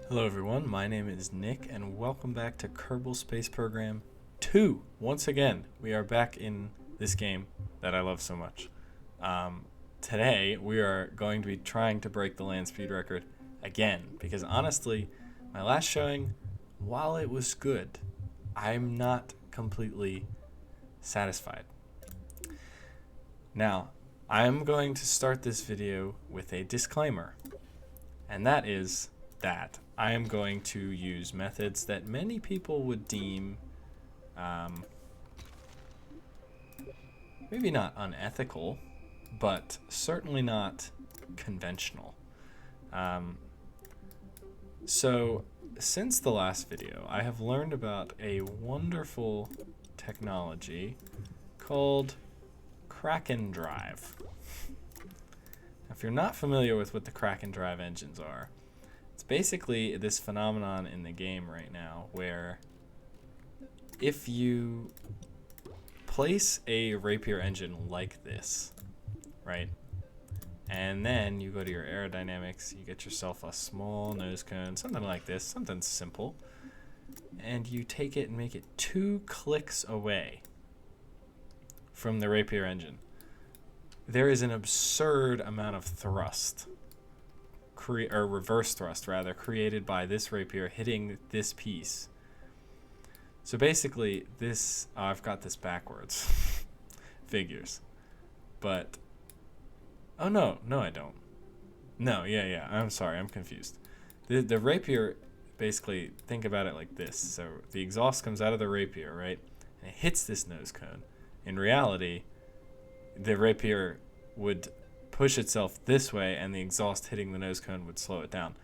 Hello everyone, my name is Nick and welcome back to Kerbal Space Program 2. Once again, we are back in this game that I love so much. Today, we are going to be trying to break the land speed record again, because honestly, my last showing, while it was good, I'm not completely satisfied. Now, I'm going to start this video with a disclaimer, and that is that I am going to use methods that many people would deem maybe not unethical, but certainly not conventional. So since the last video, I have learned about a wonderful technology called Kraken Drive. If you're not familiar with what the Kraken Drive engines are, it's basically this phenomenon in the game right now where if you place a rapier engine like this, right, and then you go to your aerodynamics, you get yourself a small nose cone, something like this, something simple, and you take it and make it 2 clicks away from the rapier engine, there is an absurd amount of thrust, or reverse thrust rather, created by this rapier hitting this piece. So basically this, I've got this backwards, figures, but, oh no, I don't. No, yeah, I'm sorry, I'm confused. The rapier, basically, think about it like this. So the exhaust comes out of the rapier, right, and it hits this nose cone. In reality, the rapier would push itself this way and the exhaust hitting the nose cone would slow it down.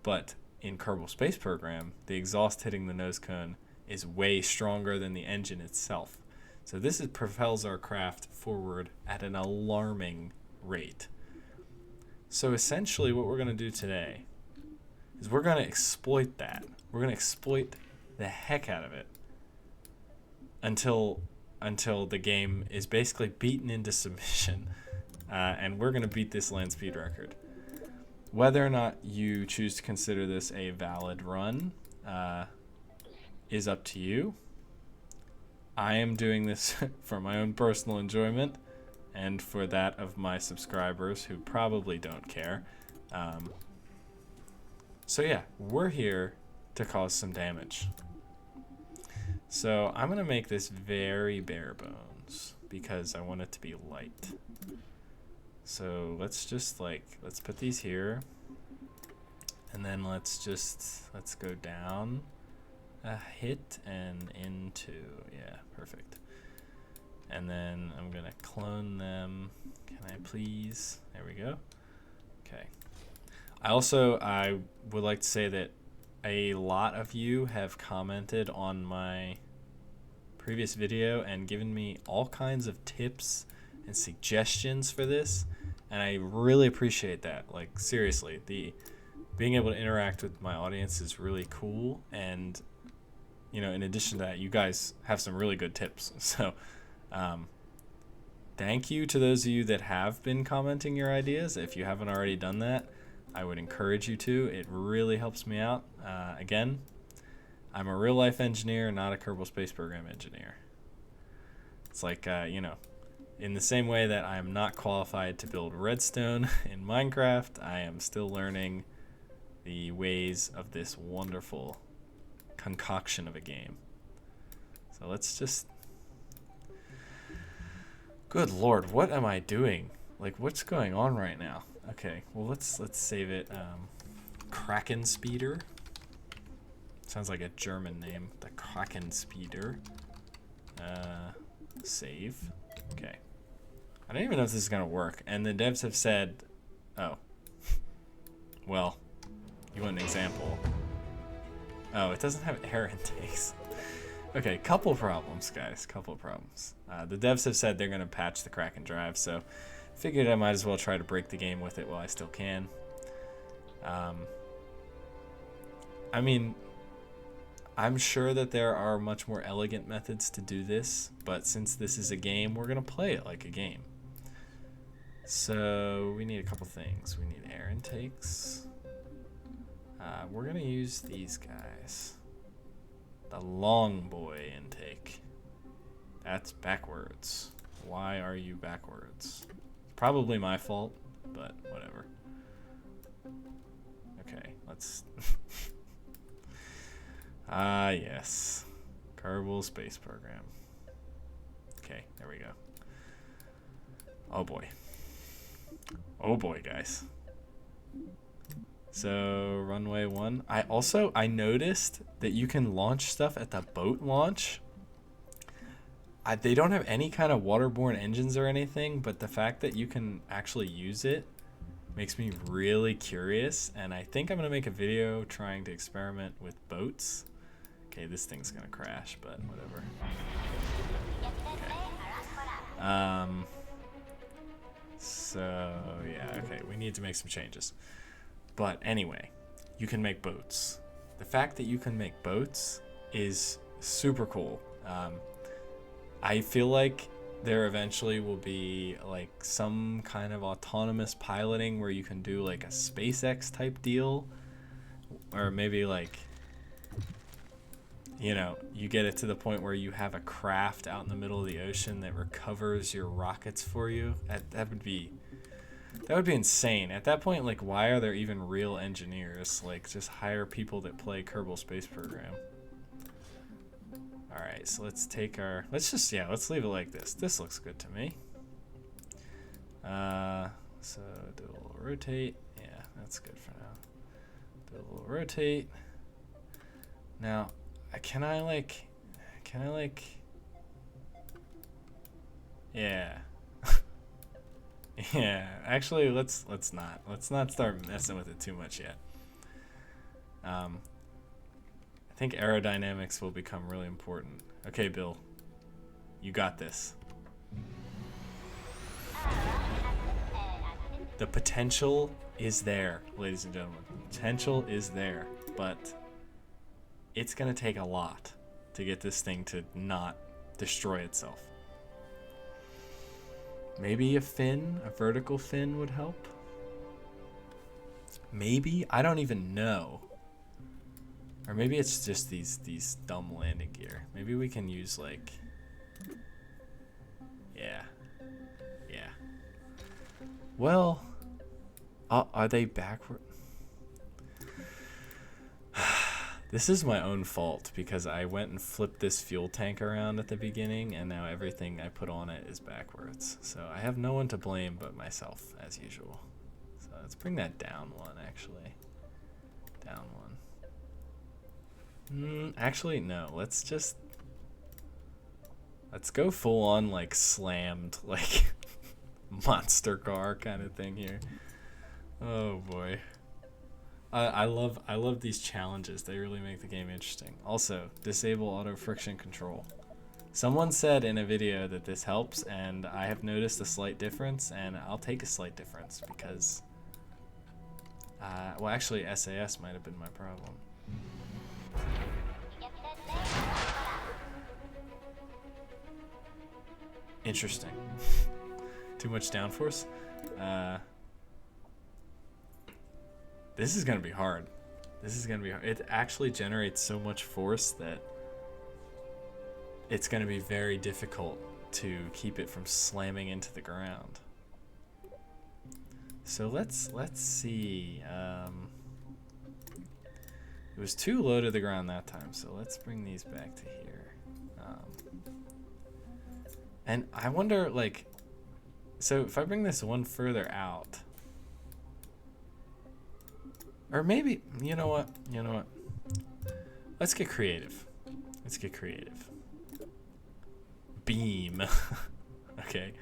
But in Kerbal Space Program, the exhaust hitting the nose cone is way stronger than the engine itself. So this propels our craft forward at an alarming rate. So essentially what we're going to do today is we're going to exploit that. We're going to exploit the heck out of it until the game is basically beaten into submission. And we're going to beat this land speed record. Whether or not you choose to consider this a valid run is up to you. I am doing this for my own personal enjoyment and for that of my subscribers who probably don't care. So yeah, we're here to cause some damage. So I'm going to make this very bare bones because I want it to be light. So let's just let's put these here, and then let's go down a hit and into, yeah, perfect. And then I'm gonna clone them. Can I please? There we go. Okay. I would like to say that a lot of you have commented on my previous video and given me all kinds of tips and suggestions for this, and I really appreciate that. Like, seriously, being able to interact with my audience is really cool, and you know, in addition to that, you guys have some really good tips. So thank you to those of you that have been commenting your ideas. If you haven't already done that, I would encourage you to. It really helps me out. Again, I'm a real life engineer, not a Kerbal Space Program engineer. It's like, you know, in the same way that I am not qualified to build redstone in Minecraft, I am still learning the ways of this wonderful concoction of a game. So let's just... Good Lord, what am I doing? Like, what's going on right now? Okay, well, let's save it. Kraken Speeder. Sounds like a German name. The Kraken Speeder. Save. Okay. I don't even know if this is going to work. And the devs have said, oh, well, you want an example. Oh, it doesn't have air intakes. Okay, couple problems, guys. Couple problems. The devs have said they're going to patch the Kraken Drive, so figured I might as well try to break the game with it while I still can. I mean, I'm sure that there are much more elegant methods to do this, but since this is a game, we're going to play it like a game. So we need a couple things. We need air intakes. We're gonna use these guys. The long boy intake. That's backwards. Why are you backwards? Probably my fault, but whatever. Okay, let's... Ah, yes. Kerbal Space Program. Okay, there we go. Oh boy. Oh boy, guys. So, runway 1. I noticed that you can launch stuff at the boat launch. They don't have any kind of waterborne engines or anything, but the fact that you can actually use it makes me really curious, and I think I'm going to make a video trying to experiment with boats. Okay, this thing's going to crash, but whatever. Okay. So, yeah, okay, we need to make some changes. But anyway, you can make boats. The fact that you can make boats is super cool. I feel like there eventually will be like some kind of autonomous piloting where you can do like a SpaceX type deal, or maybe like, you know, you get it to the point where you have a craft out in the middle of the ocean that recovers your rockets for you. That would be insane. At that point, like, why are there even real engineers? Like, just hire people that play Kerbal Space Program. Alright, so let's take our... let's leave it like this. This looks good to me. So do a little rotate. Yeah, that's good for now. Do a little rotate. Now, can I like... Yeah. Yeah, actually, let's not start messing with it too much yet. I think aerodynamics will become really important. Okay, Bill, you got this. The potential is there, ladies and gentlemen. The potential is there, but it's gonna take a lot to get this thing to not destroy itself. Maybe a fin, a vertical fin would help. Maybe, I don't even know. Or maybe it's just these dumb landing gear. Maybe we can use like, yeah. Well, are they backward? This is my own fault because I went and flipped this fuel tank around at the beginning, and now everything I put on it is backwards. So I have no one to blame but myself, as usual. So let's bring that down one, actually. Down one. Actually, no. Let's go full on, like, slammed, like, monster car kind of thing here. Oh, boy. I love these challenges. They really make the game interesting. Also, disable auto friction control. Someone said in a video that this helps, and I have noticed a slight difference, and I'll take a slight difference because, well, actually, SAS might have been my problem. Interesting. Too much downforce? This is going to be hard. This is going to be hard. It actually generates so much force that it's going to be very difficult to keep it from slamming into the ground. So let's see. It was too low to the ground that time, so let's bring these back to here. And I wonder, like, so if I bring this one further out, or maybe, you know what? Let's get creative. Beam. Okay.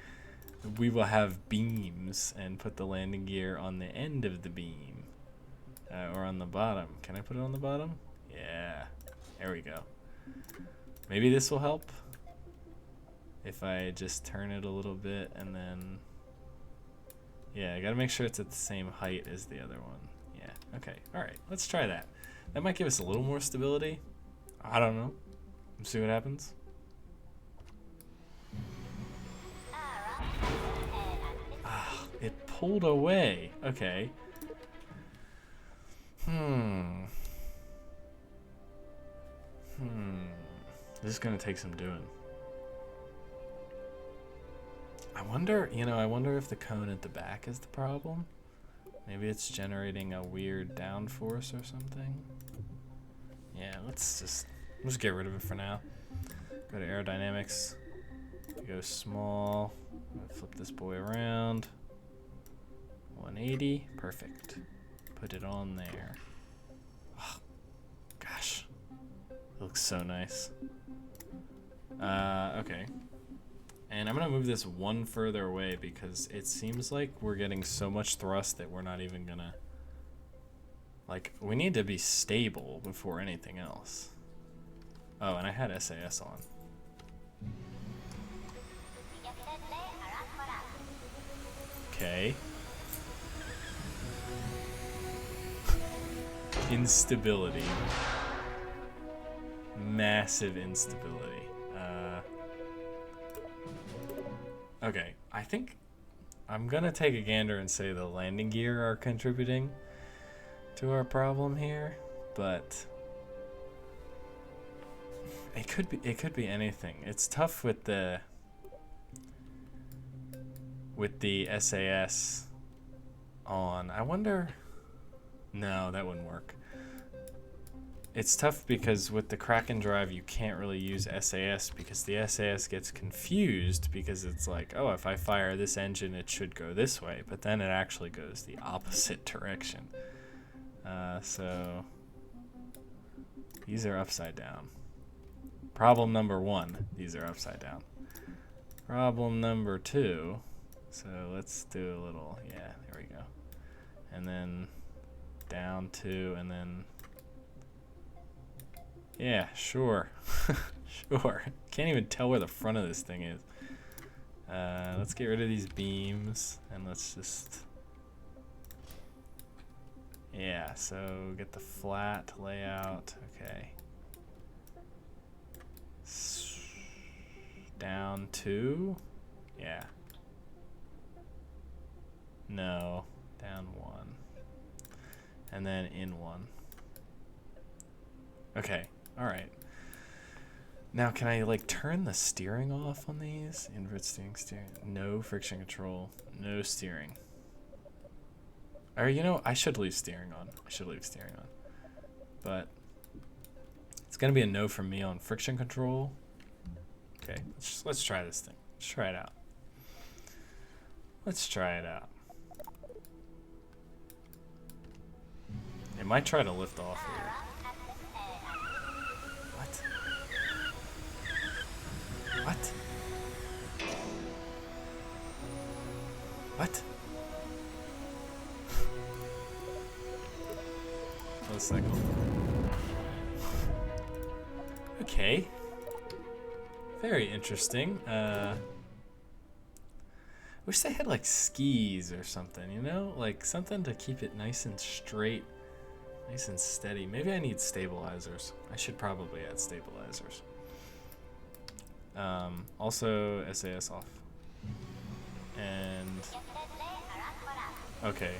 We will have beams and put the landing gear on the end of the beam. Or on the bottom. Can I put it on the bottom? Yeah. There we go. Maybe this will help. If I just turn it a little bit and then... Yeah, I gotta make sure it's at the same height as the other one. Yeah, okay. Alright, let's try that. That might give us a little more stability. I don't know. Let's see what happens. Ah, it pulled away. Okay. This is gonna take some doing. I wonder, I wonder if the cone at the back is the problem. Maybe it's generating a weird downforce or something. Yeah, let's just get rid of it for now. Go to aerodynamics. Go small. Flip this boy around. 180. Perfect. Put it on there. Oh, gosh. It looks so nice. Okay. And I'm going to move this one further away because it seems like we're getting so much thrust that we're not even going to... Like, we need to be stable before anything else. Oh, and I had SAS on. Okay. Instability. Massive instability. Okay, I think I'm gonna take a gander and say the landing gear are contributing to our problem here, but it could be anything. It's tough with the SAS on. I wonder. No, that wouldn't work. It's tough because with the Kraken Drive you can't really use SAS because the SAS gets confused because it's like, oh, if I fire this engine it should go this way, but then it actually goes the opposite direction. So these are upside down. Problem number 1, these are upside down. Problem number 2, so let's do a little, yeah, there we go. And then down 2, and then, yeah, sure. Sure. Can't even tell where the front of this thing is. Let's get rid of these beams, and let's just, yeah, so get the flat layout, okay. Down 2, yeah. No, down 1. And then in 1. Okay, alright. Now can I like turn the steering off on these? Invert steering, no friction control, no steering. Or I should leave steering on. But it's gonna be a no from me on friction control. Okay, let's try this thing. Let's try it out. It might try to lift off here. What? What? What? Let's cycle. Okay. Very interesting. Wish they had like skis or something, like something to keep it nice and straight, nice and steady. Maybe I need stabilizers. I should probably add stabilizers. Also SAS off. And okay.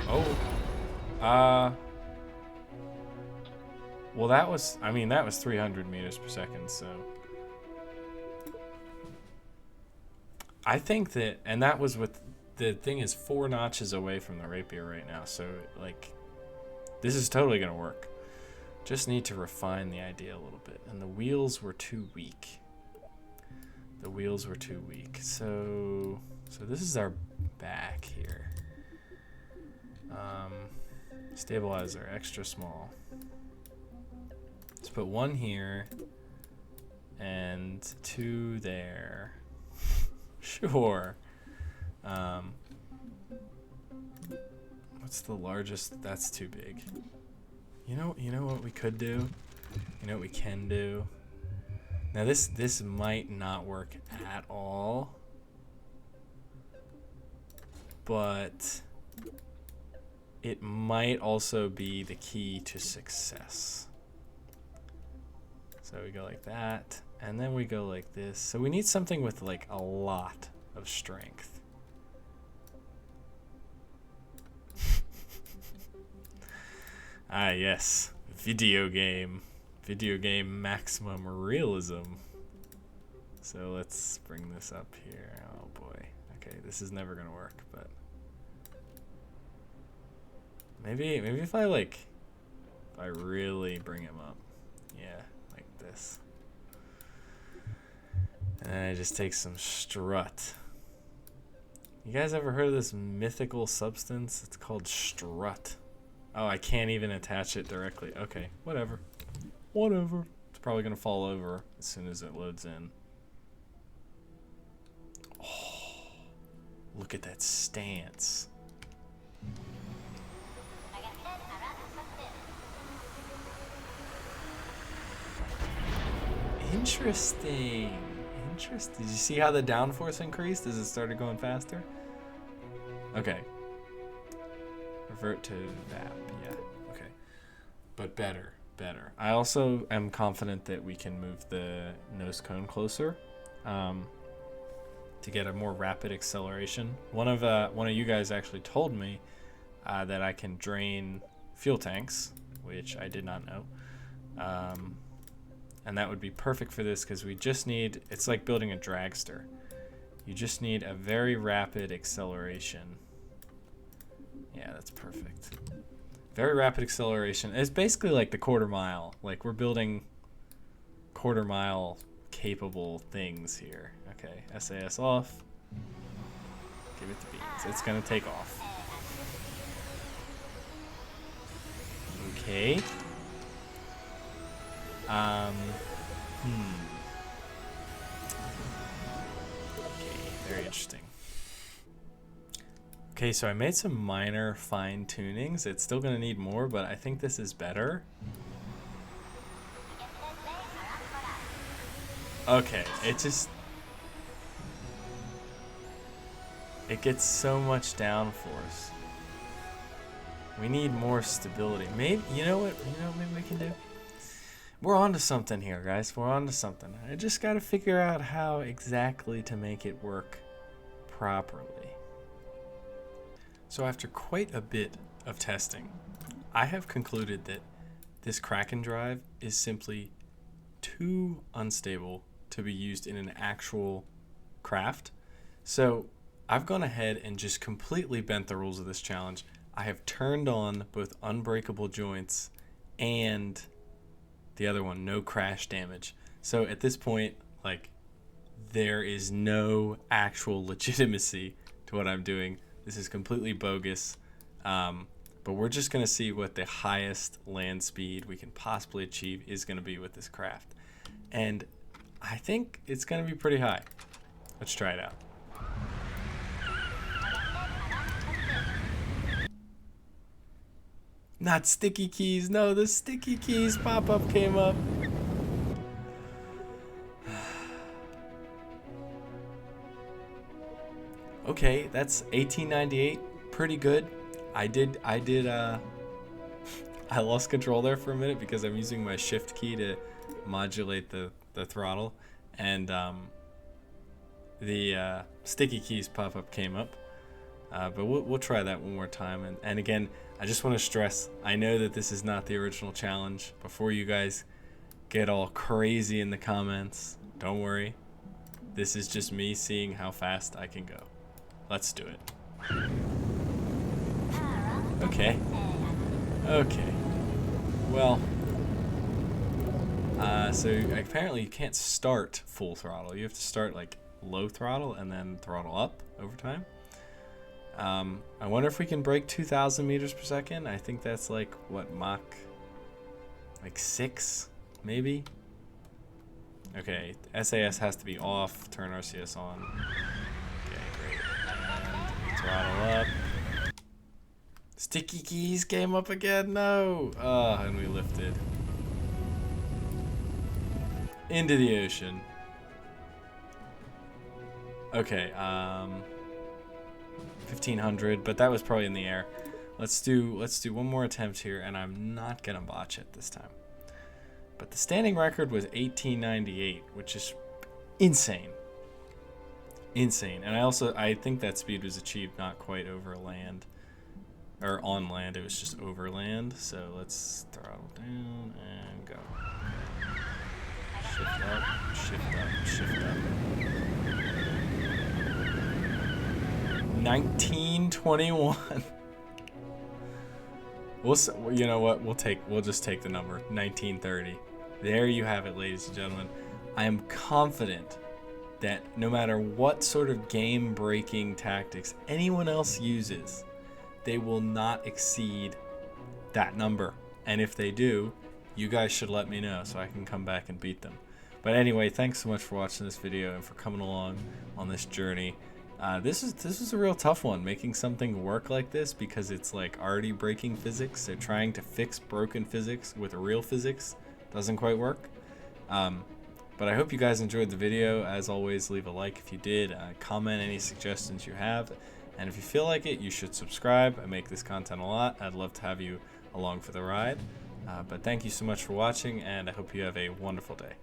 Oh. Well, that was 300 meters per second, so I think that, and that was with, the thing is 4 notches away from the rapier right now, so like this is totally gonna work. Just need to refine the idea a little bit, and the wheels were too weak. So this is our back here. Stabilizer extra small. Let's put 1 here and 2 there. Sure. What's the largest? That's too big. You know what we could do? You know what we can do? Now this might not work at all, but it might also be the key to success. So we go like that, and then we go like this. So we need something with like a lot of strength. Ah, yes. Video game. Video game maximum realism. So let's bring this up here. Oh boy. Okay, this is never gonna work, but maybe if I really bring him up. Yeah, like this. And then I just take some strut. You guys ever heard of this mythical substance? It's called strut. Oh, I can't even attach it directly. Okay, whatever. Whatever. It's probably gonna fall over as soon as it loads in. Oh, look at that stance. Interesting. Interesting. Did you see how the downforce increased as it started going faster? Okay. Revert to VAP. Yeah. Okay. But better. I also am confident that we can move the nose cone closer to get a more rapid acceleration. One of you guys actually told me that I can drain fuel tanks, which I did not know. And that would be perfect for this because we just need, it's like building a dragster. You just need a very rapid acceleration. Yeah, that's perfect. Very rapid acceleration. It's basically like the quarter mile. Like we're building quarter mile capable things here. Okay, SAS off. Give it the beans. It's gonna take off. Okay. Okay, very interesting. Okay, so I made some minor fine tunings. It's still gonna need more, but I think this is better. Okay, it gets so much downforce. We need more stability. Maybe, you know what? Maybe we can do? We're onto something here, guys. We're onto something. I just got to figure out how exactly to make it work properly. So after quite a bit of testing, I have concluded that this Kraken Drive is simply too unstable to be used in an actual craft. So I've gone ahead and just completely bent the rules of this challenge. I have turned on both unbreakable joints and the other one, no crash damage. So at this point, like, there is no actual legitimacy to what I'm doing. This is completely bogus. But we're just going to see what the highest land speed we can possibly achieve is going to be with this craft. And I think it's going to be pretty high. Let's try it out. Not sticky keys. No, the sticky keys pop-up came up. Okay, that's 1898. Pretty good. I lost control there for a minute because I'm using my shift key to modulate the throttle, and the sticky keys pop-up came up. But we'll try that one more time. And again, I just want to stress, I know that this is not the original challenge. Before you guys get all crazy in the comments, don't worry. This is just me seeing how fast I can go. Let's do it. Okay. Well, so apparently you can't start full throttle. You have to start like low throttle and then throttle up over time. I wonder if we can break 2,000 meters per second. I think that's like what, Mach like 6 maybe. Okay, SAS has to be off. Turn RCS on. Okay, great. And throttle up. Sticky keys came up again. No. And we lifted into the ocean. Okay. 1,500, but that was probably in the air. Let's do one more attempt here, and I'm not gonna botch it this time. But the standing record was 1898, which is insane. And I think that speed was achieved not quite over land. or on land. It was just over land. So let's throttle down and go. Shift up, shift up, shift up. 1921. You know what? We'll just take the number 1930. There you have it, ladies and gentlemen. I am confident that no matter what sort of game-breaking tactics anyone else uses, they will not exceed that number. And if they do, you guys should let me know so I can come back and beat them. But anyway, thanks so much for watching this video and for coming along on this journey. This is a real tough one, making something work like this, because it's like already breaking physics. So trying to fix broken physics with real physics doesn't quite work. But I hope you guys enjoyed the video. As always, leave a like if you did. Comment any suggestions you have. And if you feel like it, you should subscribe. I make this content a lot. I'd love to have you along for the ride. But thank you so much for watching, and I hope you have a wonderful day.